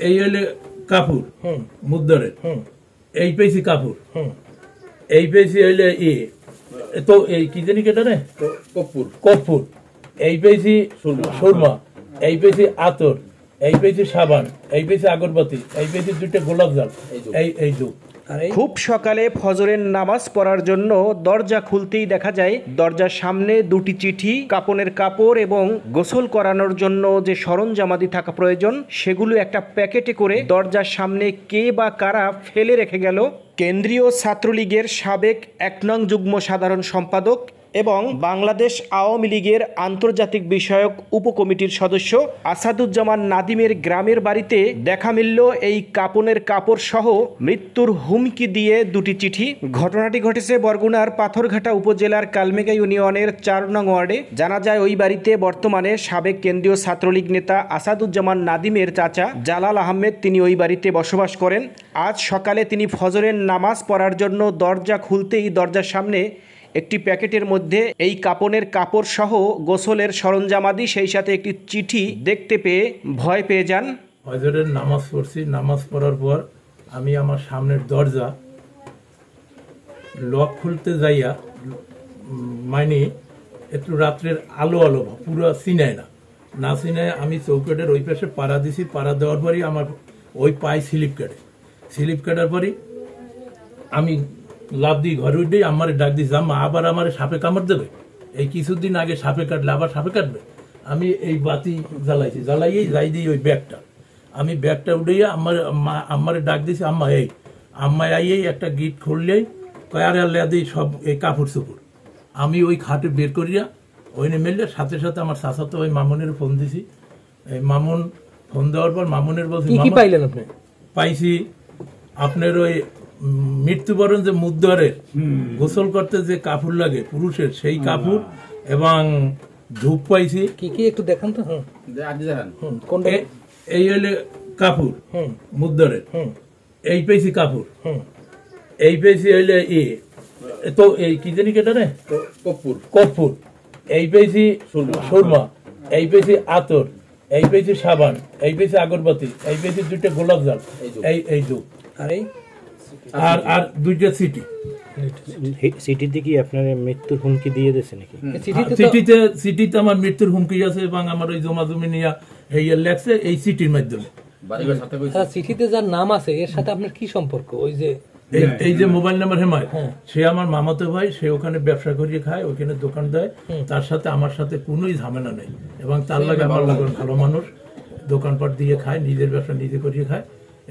এই হলে কাপুর মুদ্দরের, এই পেয়েছি কাপুর, এই পেয়েছি হইলে তো এই কি জানি কেটা রে কর্পূর, কর্পূর, এই পেয়েছি সুরমা, এই পেয়েছি আতর, এই পেয়েছি সাবান, এই পেয়েছি আগরবাতি, এই পেয়েছি 2টা গোলাপ জল, এই যুগ। খুব সকালে ফজরের নামাজ পড়ার জন্য দরজা খুলতেই দেখা যায় দরজার সামনে 2টি চিঠি, কাপনের কাপড় এবং গোসল করানোর জন্য যে সরঞ্জামাদি থাকা প্রয়োজন সেগুলো একটা প্যাকেটে করে দরজার সামনে কে বা কারা ফেলে রেখে গেল। কেন্দ্রীয় ছাত্রলীগের সাবেক 1 নং যুগ্ম সাধারণ সম্পাদক এবং বাংলাদেশ আওয়ামী লীগের আন্তর্জাতিক বিষয়ক উপকমিটির সদস্য আসাদুজ্জামান নাদিমের গ্রামের বাড়িতে দেখা মিলল এই কাপনের কাপড় সহ মৃত্যুর হুমকি দিয়ে 2টি চিঠি। ঘটনাটি ঘটেছে বরগুনার পাথরঘাটা উপজেলার কালমেগা ইউনিয়নের 4 নং ওয়ার্ডে। জানা যায় ওই বাড়িতে বর্তমানে সাবেক কেন্দ্রীয় ছাত্রলীগ নেতা আসাদুজ্জামান নাদিমের চাচা জালাল আহমেদ তিনি ওই বাড়িতে বসবাস করেন। আজ সকালে তিনি ফজরের নামাজ পড়ার জন্য দরজা খুলতেই দরজার সামনে একটি প্যাকেটের মধ্যে এই কাপনের কাপড় সহ গোসলের সরঞ্জামাদি সেই সাথে একটি চিঠি দেখতে পেয়ে ভয় পেয়ে যান। ফজরের নামাজ পড়ছি, নামাজ পড়ার পর আমি আমার সামনের দরজা লক খুলতে যাইয়া মানে একটু রাত্রের আলো আলো পুরো চিনায় না চিনায় আমি চৌকাটের ওই পাশে পাড়া দিছি। পাড়া দেওয়ার পরই আমার ওই পায়ে স্লিপ কাটার পরই আমি লাভ দিই ঘরে উঠে আমার ডাক দিয়েছি, আম্মা আবার আমার সাপে কামড় দেবে, এই কিছুদিন আগে সাপে কাটলে আবার সাপে কাটবে। আমি এই বাতি জ্বালাইয়েই যাই দিই ওই ব্যাগটা, আমি ব্যাগটা উঠেই আমার ডাক দিয়েছি, আম্মা আইয়েই একটা গিট খুললেই কয়ারে আল্লাহ দিই সব এই কাপড় চোপড় আমি ওই খাটে বের করিয়া ওইনে মেললে সাথে সাথে আমার চাচাতো ওই মামুনের ফোন দিছি। এই মামুন ফোন দেওয়ার পর মামুনের বলছি কি পাইলেন আপনি? পাইছি আপনার ওই মৃত্যুবরণ যে মুদ্দরের গোসল করতে যে কাপড় লাগে পুরুষের সেই কাপড় এবং ধূপ পাইছি। কি কি একটু দেখান তো। এই হলে কাপড় মুদ্দরের, এই পেয়েছি কাপড়, এই পেয়েছি হইলে তো এই কি জানি কেটা রে কর্পূর, এই পেয়েছি সুরমা, এই পেয়েছি আতর, এই পেয়েছি সাবান, এই পেয়েছি আগরবাতি, এই পেয়েছি 2টা গোলাপ জল, এই যুগ। আর 2টা চিঠি। সিটিতে কি আপনার মৃত্যুর হুমকি দিয়ে দিয়েছে নাকি? সিটিতে আমার মৃত্যুর হুমকি আছে এবং আমার ওই জমা জমি নিয়ে এই লেখছে এই সিটির মাধ্যমে। চিঠিতে যার নাম আছে এর সাথে আপনার কি সম্পর্ক? ওই যে এই যে মোবাইল নাম্বার হেমায়, সে আমার মামাতো ভাই, সে ওখানে ব্যবসা করিয়ে খায়, ওখানে দোকান দেয়, তার সাথে আমার সাথে কোনোই ঝামেলা নেই এবং তার লাগে আমার লাগে ভালো মানুষ, দোকানপাট দিয়ে খায়, নিজের ব্যবসা নিজে করিয়ে খায়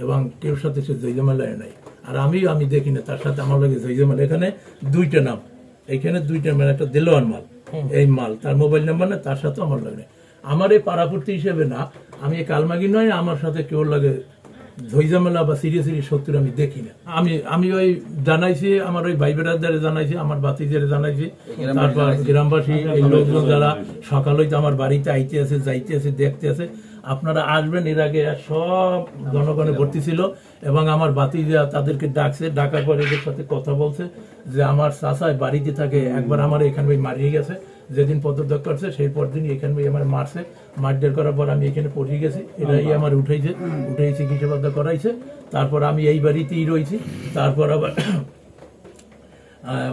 এবং কেউ সাথে সে জয়জমেলায় নাই। আর আমি দেখি না তার সাথে আমার লাগে জয়জমেলা। এখানে 2টা নাম, এইখানে 2টা মানে একটা দেলোয়ার মাল, এই মাল তার মোবাইল নাম্বার না, তার সাথে আমার লাগে। আমার এই পাড়াপড়তি হিসেবে না, আমি কালমাগি নয়, আমার সাথে কেউ লাগে ঝইঝামেলা বা সিরিয়াসলি শত্রু আমি দেখি না। আমি ওই জানাইছি, আমার ওই ভাই বেড়াদারে জানাইছি, আমার বাতিজারে জানাইছি, তারপর গ্রামবাসী এই লোকজন যারা সকাল হইতে আমার বাড়িতে আইতে আছে, যাইতে আছে, দেখতে আছে, আপনারা আসবেন। এর আগে সব জনগণে ভর্তি ছিল এবং আমার বাতিজা তাদেরকে ডাকছে, ডাকার পর এদের সাথে কথা বলছে যে আমার চাচায় বাড়িতে থাকে, একবার আমার এখানে মারিয়ে গেছে, যেদিন পদত্যাগ করছে সেই পরদিনই এখানে আমার মারছে, মারধর করার পর আমি এখানে পড়ে গেছি, এরাই আমার উঠে চিকিৎসা করাইছে। তারপর আমি এই বাড়িতেই রয়েছি। তারপর আবার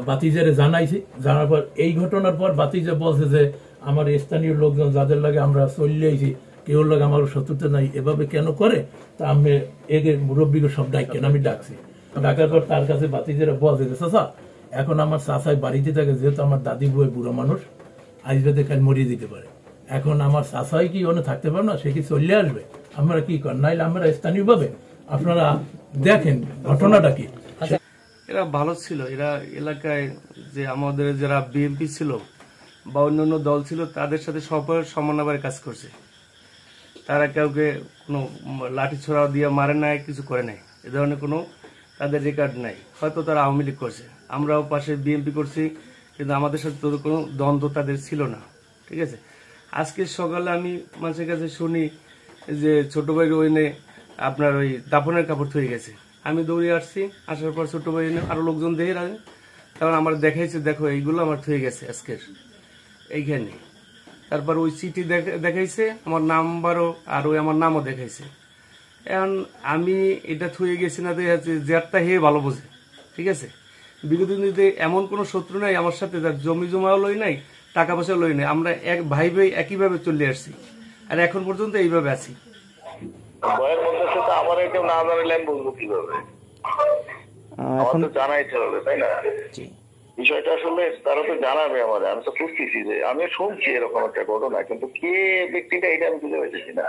বাতিজারে জানাইছি, জানার পর এই ঘটনার পর বাতিজা বলছে যে আমার স্থানীয় লোকজন যাদের লাগে আমরা চলে আইছি, কেউ লাগে আমার শত্রুতা নাই, এভাবে কেন করে? তা আমি এগে মুরব্বীকে সব ডাকেন, আমি ডাকছি। ডাকার পর তার কাছে বাতিজারা বলছে যে চাচা এখন আমার চাচাই বাড়িতে থাকে, যেহেতু আমার দাদি বউ বুড়ো মানুষ, আসবে দেখে মরিয়ে দিতে পারে, এখন আমার চাচাই কি ওনে থাকতে পারে না, সে কি চলে আসবে, আমরা কি কর, নাইলে আমরা স্থানীয় ভাবে আপনারা দেখেন ঘটনাটা কি। এরা ভালো ছিল, এরা এলাকায় যে আমাদের যারা বিএনপি ছিল বা অন্যান্য দল ছিল তাদের সাথে সবার সমন্বয়ে কাজ করছে। তারা কাউকে কোনো লাঠি ছোড়া দিয়ে মারে নাই, কিছু করে নাই, এ ধরনের কোনো তাদের রেকর্ড নাই। হয়তো তারা আওয়ামী লীগ করছে, আমরাও পাশে বিএনপি করছি, কিন্তু আমাদের সাথে তো কোনো দ্বন্দ্ব তাদের ছিল না। ঠিক আছে, আজকে সকালে আমি মানুষের কাছে শুনি যে ছোট ভাই ওইনে আপনার ওই দাফনের কাপড় থয়ে গেছে। আমি দৌড়ে আসছি, আসার পর ছোট ভাই আরো লোকজন দেখে রাখে, তারপর আমার দেখাইছে, দেখো এইগুলো আমার থয়ে গেছে আজকের এইখানে। তারপর ওই চিঠি দেখাইছে, আমার নাম্বারও আর ওই আমার নামও দেখাইছে। এখন আমি এটা থুয়ে গেছি না জেরটা হে ভালো বোঝে, ঠিক আছে। বিগত দিনে এমন কোনো শত্রু নাই আমার সাথে, যার জমি জমাও লই নাই, টাকা পয়সা লই নাই, আমরা এক ভাই ভাই একইভাবে চলে আসছি আর এখন পর্যন্ত এইভাবে আছি। ভয়ের মধ্যে তো আমার কেউ না জানালে আমি বলবো কিভাবে, আমার তো জানাইতে হবে, তাই না? বিষয়টা আসলে তারা তো জানাবে আমার, আমি তো বুঝতেছি যে আমি শুনছি এরকম একটা ঘটনা, কিন্তু কে ব্যক্তিটা এটা আমি বুঝে পাইতেছি না।